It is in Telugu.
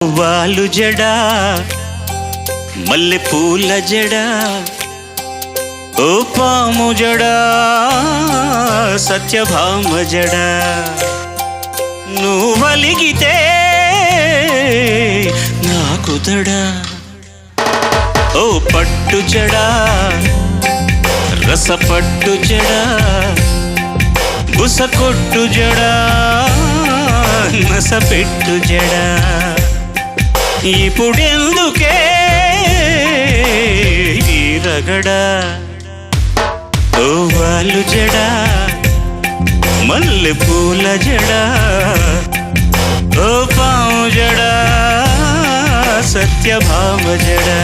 వాలు జడా మల్లె పూల జడా ఓ పాము జడా సత్యభామ జడా నువ్వలిగితే నాకు దడా ఓ పట్టు జడా రసపట్టు జడా బుసకొట్టు జడా నసపెట్టు జడా ఇప్పుడెందుకే ఈ రగడా ఓ వాలు జడా మల్లె పూల జడా ఓ పాము జడా సత్యభామ జడా